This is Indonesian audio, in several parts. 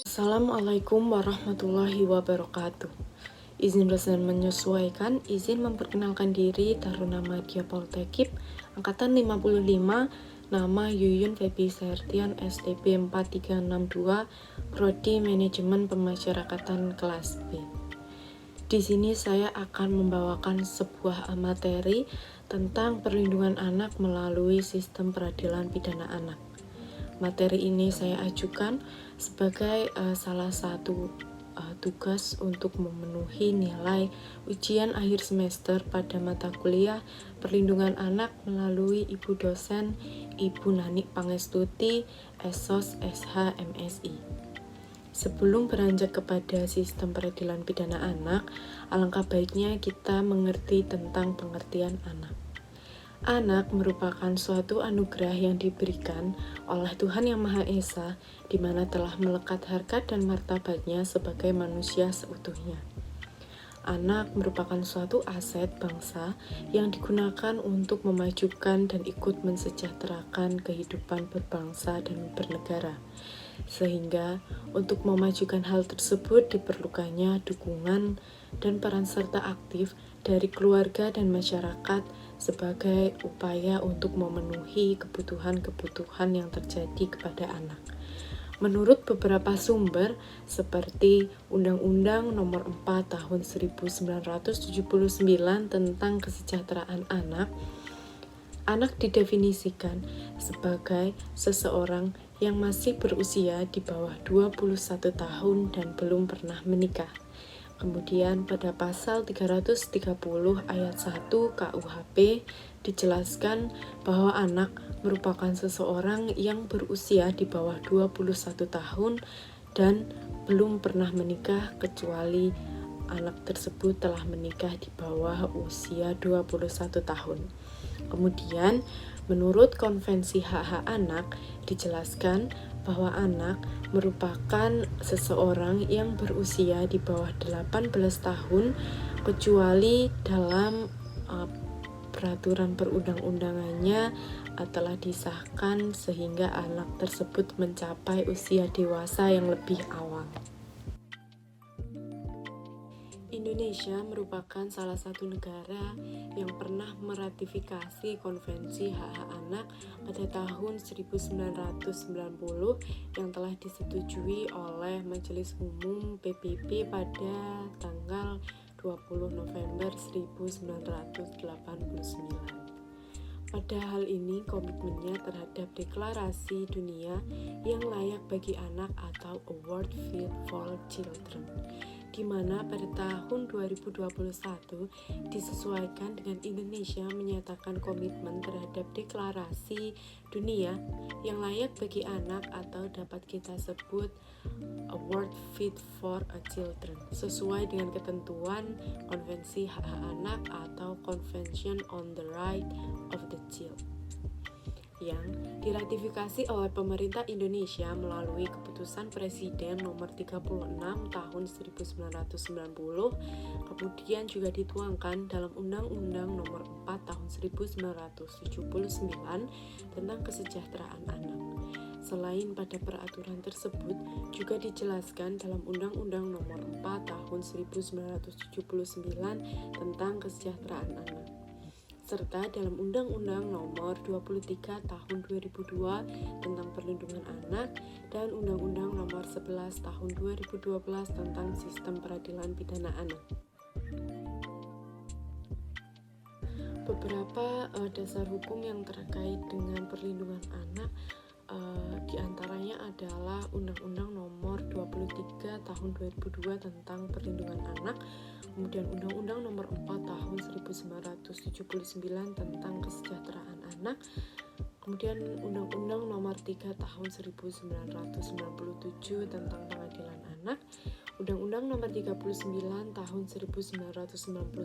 Assalamualaikum warahmatullahi wabarakatuh. Izin dosen menyesuaikan, izin memperkenalkan diri, Taruna Madya Poltekip, Angkatan 55, nama Yuyun Febi Sertian, STB 4362, Prodi Manajemen Pemasyarakatan kelas B. Di sini saya akan membawakan sebuah materi tentang perlindungan anak melalui sistem peradilan pidana anak. Materi ini saya ajukan sebagai salah satu tugas untuk memenuhi nilai ujian akhir semester pada mata kuliah perlindungan anak melalui Ibu dosen Ibu Nanik Pangestuti, SOS SH MSI. Sebelum beranjak kepada sistem peradilan pidana anak, alangkah baiknya kita mengerti tentang pengertian anak. Anak merupakan suatu anugerah yang diberikan oleh Tuhan Yang Maha Esa, di mana telah melekat harkat dan martabatnya sebagai manusia seutuhnya. Anak merupakan suatu aset bangsa yang digunakan untuk memajukan dan ikut mensejahterakan kehidupan berbangsa dan bernegara. Sehingga untuk memajukan hal tersebut diperlukannya dukungan dan peran serta aktif dari keluarga dan masyarakat sebagai upaya untuk memenuhi kebutuhan-kebutuhan yang terjadi kepada anak. Menurut beberapa sumber seperti Undang-Undang Nomor 4 Tahun 1979 tentang Kesejahteraan Anak, anak didefinisikan sebagai seseorang yang masih berusia di bawah 21 tahun dan belum pernah menikah. Kemudian pada pasal 330 ayat 1 KUHP dijelaskan bahwa anak merupakan seseorang yang berusia di bawah 21 tahun dan belum pernah menikah kecuali anak tersebut telah menikah di bawah usia 21 tahun. Kemudian, menurut Konvensi Hak-Hak Anak dijelaskan bahwa anak merupakan seseorang yang berusia di bawah 18 tahun kecuali dalam peraturan perundang-undangannya telah disahkan sehingga anak tersebut mencapai usia dewasa yang lebih awal. Indonesia merupakan salah satu negara yang pernah meratifikasi Konvensi Hak-Hak Anak pada tahun 1990 yang telah disetujui oleh Majelis Umum PBB pada tanggal 20 November 1989. Pada hal ini, komitmennya terhadap deklarasi dunia yang layak bagi anak atau Award for Children, di mana pada tahun 2021 disesuaikan dengan Indonesia menyatakan komitmen terhadap deklarasi dunia yang layak bagi anak atau dapat kita sebut Award Fit for a Children sesuai dengan ketentuan Konvensi Hak-Hak Anak atau Convention on the Right of the Child yang diratifikasi oleh pemerintah Indonesia melalui keputusan Presiden nomor 36 tahun 1990, kemudian juga dituangkan dalam Undang-Undang nomor 4 tahun 1979 tentang kesejahteraan anak. Selain pada peraturan tersebut, juga dijelaskan dalam Undang-Undang nomor 4 tahun 1979 tentang kesejahteraan anak, serta dalam Undang-Undang Nomor 23 Tahun 2002 tentang Perlindungan Anak dan Undang-Undang Nomor 11 Tahun 2012 tentang Sistem Peradilan Pidana Anak. Beberapa dasar hukum yang terkait dengan perlindungan anak diantaranya adalah Undang-Undang Nomor 23 Tahun 2002 tentang Perlindungan Anak, kemudian Undang-Undang Nomor 4 Tahun 1979 tentang Kesejahteraan Anak, kemudian Undang-Undang Nomor 3 Tahun 1997 tentang Pengadilan Anak, Undang-Undang Nomor 39 Tahun 1999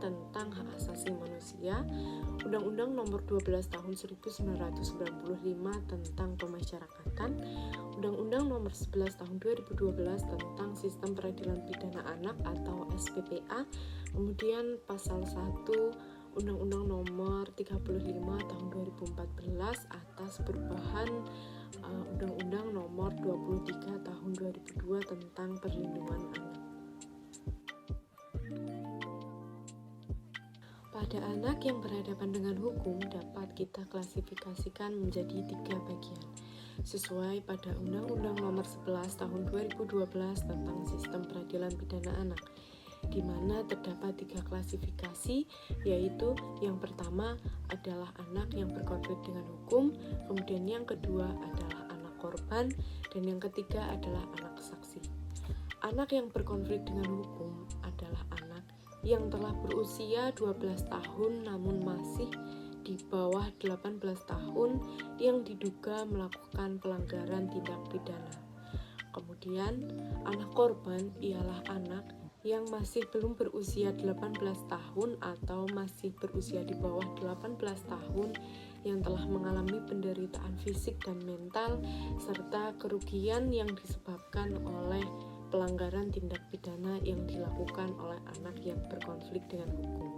tentang Hak Asasi Manusia, Undang-Undang Nomor 12 Tahun 1995 tentang Pemasyarakatan, Undang-Undang Nomor 11 Tahun 2012 tentang Sistem Peradilan Pidana Anak atau SPPA, kemudian pasal 1 Undang-Undang Nomor 35 Tahun 2014 atas perubahan Undang-Undang Nomor 23 Tahun 2002 tentang Perlindungan Anak. Pada anak yang berhadapan dengan hukum dapat kita klasifikasikan menjadi 3 bagian, sesuai pada Undang-Undang Nomor 11 Tahun 2012 tentang Sistem Peradilan Pidana Anak, di mana terdapat 3 klasifikasi, yaitu yang pertama adalah anak yang berkonflik dengan hukum, kemudian yang kedua adalah anak korban, dan yang ketiga adalah anak saksi. Anak yang berkonflik dengan hukum adalah anak yang telah berusia 12 tahun namun masih di bawah 18 tahun yang diduga melakukan pelanggaran tindak pidana. Kemudian, anak korban ialah anak yang masih belum berusia 18 tahun atau masih berusia di bawah 18 tahun yang telah mengalami penderitaan fisik dan mental serta kerugian yang disebabkan oleh pelanggaran tindak pidana yang dilakukan oleh anak yang berkonflik dengan hukum.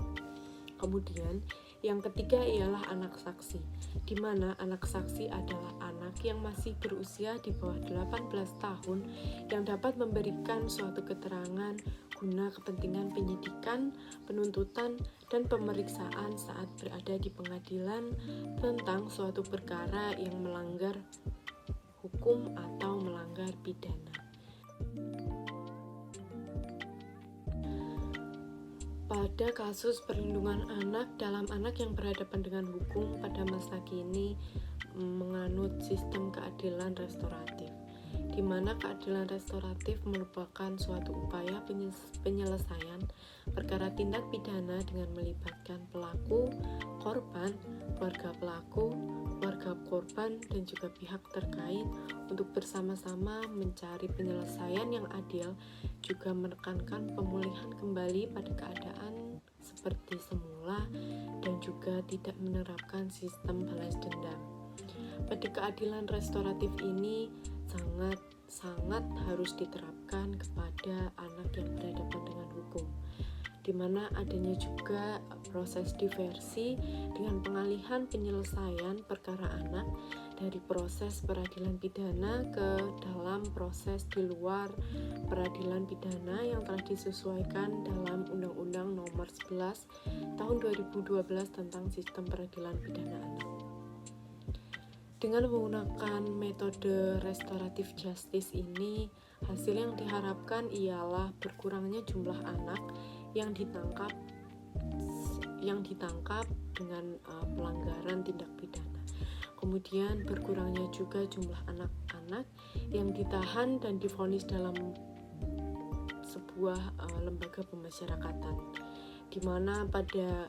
Kemudian, yang ketiga ialah anak saksi, di mana anak saksi adalah anak yang masih berusia di bawah 18 tahun yang dapat memberikan suatu keterangan guna kepentingan penyidikan, penuntutan, dan pemeriksaan saat berada di pengadilan tentang suatu perkara yang melanggar hukum atau melanggar pidana. Pada kasus perlindungan anak dalam anak yang berhadapan dengan hukum pada masa kini menganut sistem keadilan restoratif, di mana keadilan restoratif merupakan suatu upaya penyelesaian perkara tindak pidana dengan melibatkan pelaku, korban, keluarga pelaku, keluarga korban, dan juga pihak terkait untuk bersama-sama mencari penyelesaian yang adil, juga menekankan pemulihan kembali pada keadaan seperti semula dan juga tidak menerapkan sistem balas dendam. Pada keadilan restoratif ini sangat harus diterapkan kepada anak yang berhadapan dengan hukum, di mana adanya juga proses diversi dengan pengalihan penyelesaian perkara anak dari proses peradilan pidana ke dalam proses di luar peradilan pidana yang telah disesuaikan dalam Undang-Undang Nomor 11 Tahun 2012 tentang Sistem Peradilan Pidana Anak. Dengan menggunakan metode restoratif justice ini, hasil yang diharapkan ialah berkurangnya jumlah anak yang ditangkap dengan pelanggaran tindak pidana. Kemudian berkurangnya juga jumlah anak-anak yang ditahan dan divonis dalam sebuah lembaga pemasyarakatan, di mana pada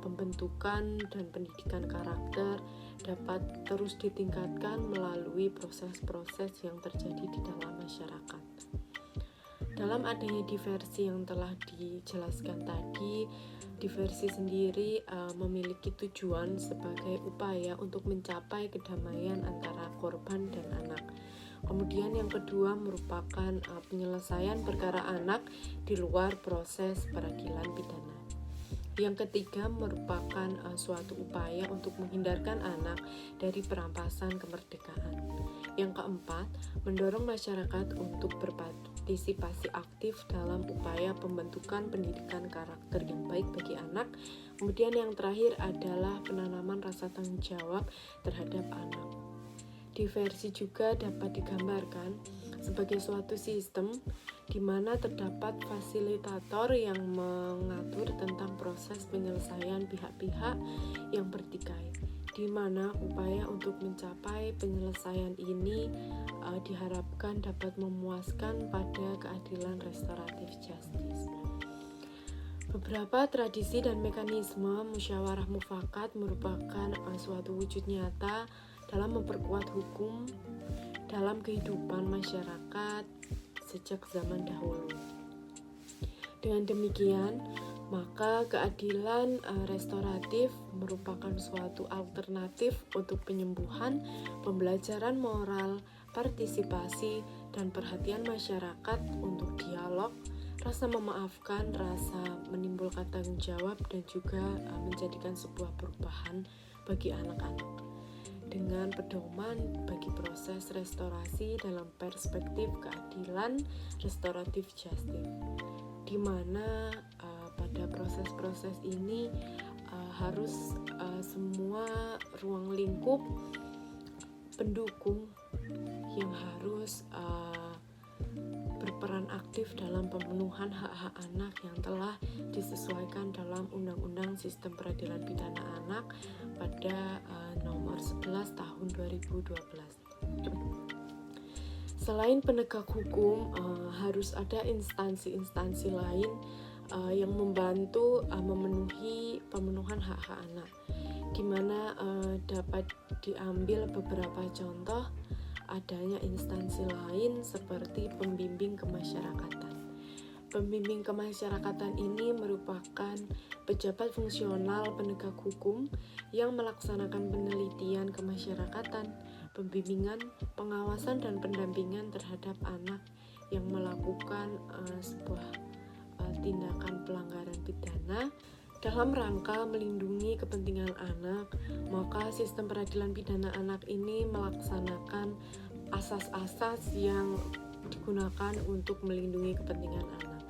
pembentukan dan pendidikan karakter dapat terus ditingkatkan melalui proses-proses yang terjadi di dalam masyarakat. Dalam adanya diversi yang telah dijelaskan tadi, diversi sendiri memiliki tujuan sebagai upaya untuk mencapai kedamaian antara korban dan anak. Kemudian yang kedua merupakan penyelesaian perkara anak di luar proses peradilan pidana. Yang ketiga merupakan suatu upaya untuk menghindarkan anak dari perampasan kemerdekaan. Yang keempat, mendorong masyarakat untuk berpartisipasi aktif dalam upaya pembentukan pendidikan karakter yang baik bagi anak. Kemudian yang terakhir adalah penanaman rasa tanggung jawab terhadap anak. Diversi juga dapat digambarkan sebagai suatu sistem di mana terdapat fasilitator yang mengatur tentang proses penyelesaian pihak-pihak yang bertikai, di mana upaya untuk mencapai penyelesaian ini diharapkan dapat memuaskan pada keadilan restoratif justice. Beberapa tradisi dan mekanisme musyawarah mufakat merupakan suatu wujud nyata dalam memperkuat hukum dalam kehidupan masyarakat sejak zaman dahulu. Dengan demikian, maka keadilan restoratif merupakan suatu alternatif untuk penyembuhan, pembelajaran moral, partisipasi, dan perhatian masyarakat untuk dialog, rasa memaafkan, rasa menimbulkan tanggung jawab, dan juga menjadikan sebuah perubahan bagi anak-anak. Dengan pedoman bagi proses restorasi dalam perspektif keadilan restoratif justice, di mana pada proses-proses ini harus semua ruang lingkup pendukung yang harus berperan aktif dalam pemenuhan hak-hak anak yang telah disesuaikan dalam Undang-Undang Sistem Peradilan Pidana Anak pada nomor 11 tahun 2012. Selain penegak hukum, harus ada instansi-instansi lain yang membantu memenuhi pemenuhan hak-hak anak, di mana dapat diambil beberapa contoh adanya instansi lain seperti pembimbing kemasyarakatan. Pembimbing kemasyarakatan ini merupakan pejabat fungsional penegak hukum yang melaksanakan penelitian kemasyarakatan, pembimbingan, pengawasan, dan pendampingan terhadap anak yang melakukan sebuah tindakan pelanggaran pidana dalam rangka melindungi kepentingan anak. Maka sistem peradilan pidana anak ini melaksanakan asas-asas yang digunakan untuk melindungi kepentingan anak,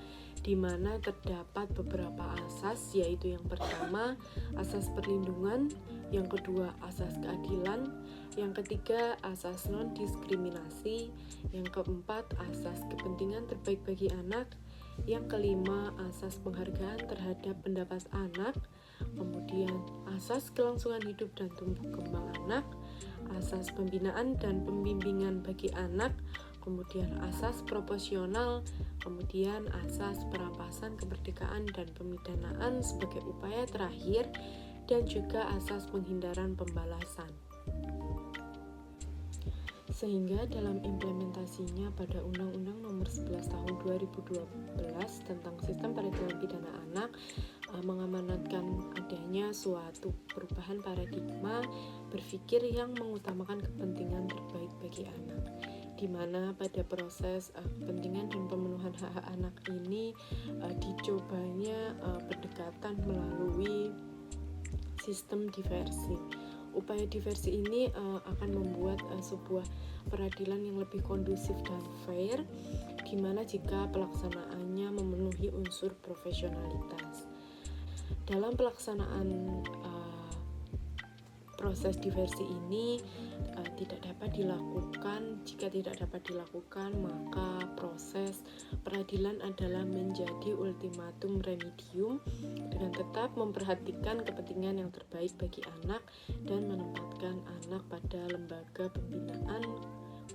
di mana terdapat beberapa asas, yaitu yang pertama asas perlindungan, yang kedua asas keadilan, yang ketiga asas non-diskriminasi, yang keempat asas kepentingan terbaik bagi anak, yang kelima asas penghargaan terhadap pendapat anak, kemudian asas kelangsungan hidup dan tumbuh kembang anak, asas pembinaan dan pembimbingan bagi anak, kemudian asas proporsional, kemudian asas perampasan kemerdekaan dan pemidanaan sebagai upaya terakhir, dan juga asas penghindaran pembalasan. Sehingga dalam implementasinya pada Undang-Undang Nomor 11 Tahun 2012 tentang Sistem Peradilan Pidana Anak mengamanatkan adanya suatu perubahan paradigma berpikir yang mengutamakan kepentingan terbaik bagi anak, di mana pada proses kepentingan dan pemenuhan hak-hak anak ini dicobanya pendekatan melalui sistem diversi. Upaya diversi ini akan membuat sebuah peradilan yang lebih kondusif dan fair, di mana jika pelaksanaannya memenuhi unsur profesionalitas. Dalam pelaksanaan proses diversi ini jika tidak dapat dilakukan, maka proses peradilan adalah menjadi ultimatum remedium dengan tetap memperhatikan kepentingan yang terbaik bagi anak dan menempatkan anak pada lembaga pembinaan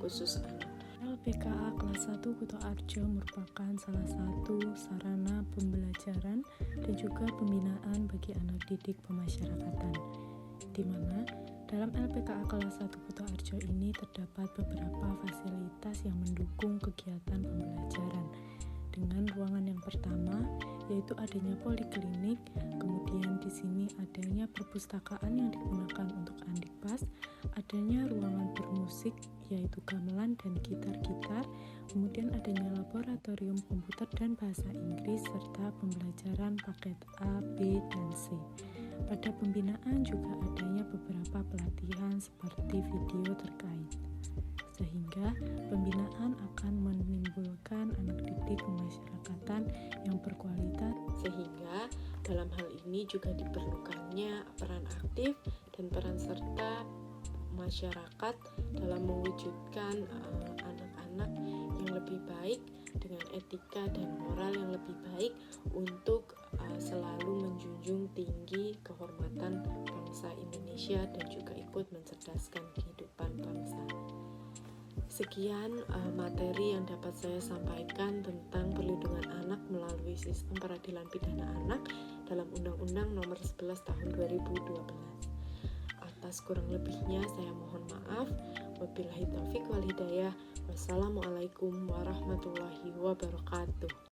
khusus anak. LPKA kelas 1 Kuto Arjo merupakan salah satu sarana pembelajaran dan juga pembinaan bagi anak didik pemasyarakatan, di mana dalam LPKA kelas 1 Kuto Arjo ini terdapat beberapa fasilitas yang mendukung kegiatan pembelajaran, dengan ruangan yang pertama yaitu adanya poliklinik, kemudian di sini adanya perpustakaan yang digunakan untuk andikpas, adanya ruangan bermusik yaitu gamelan dan gitar-gitar, kemudian adanya laboratorium komputer dan bahasa Inggris serta pembelajaran paket A, B, dan C. Pada pembinaan juga adanya beberapa pelatihan seperti video terkait, sehingga pembinaan akan menimbulkan anak didik pemasyarakatan yang berkualitas. Sehingga dalam hal ini juga diperlukannya peran aktif dan peran serta masyarakat dalam mewujudkan anak-anak yang lebih baik dengan etika dan moral yang lebih baik untuk selalu menjunjung tinggi kehormatan bangsa Indonesia dan juga ikut mencerdaskan kehidupan bangsa. Sekian materi yang dapat saya sampaikan tentang perlindungan anak melalui sistem peradilan pidana anak dalam Undang-Undang Nomor 11 Tahun 2012. Atas kurang lebihnya saya mohon maaf. Wabillahi taufik wal hidayah. Wassalamualaikum warahmatullahi wabarakatuh.